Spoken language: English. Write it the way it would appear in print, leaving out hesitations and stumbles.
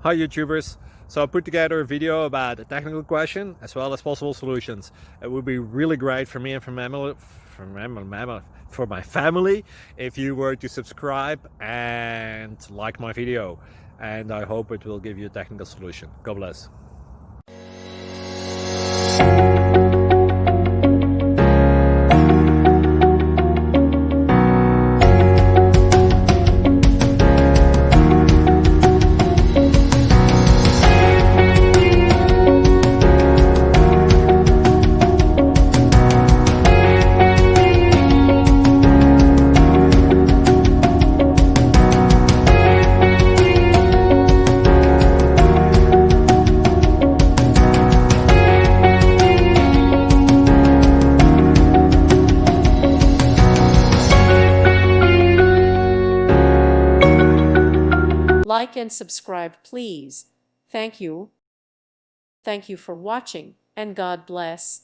Hi YouTubers! So I put together a video about a technical question as well as possible solutions. It would be really great for me and for my family if you were to subscribe and like my video, and I hope it will give you a technical solution. God bless. Like and subscribe, please. Thank you. Thank you for watching, and God bless.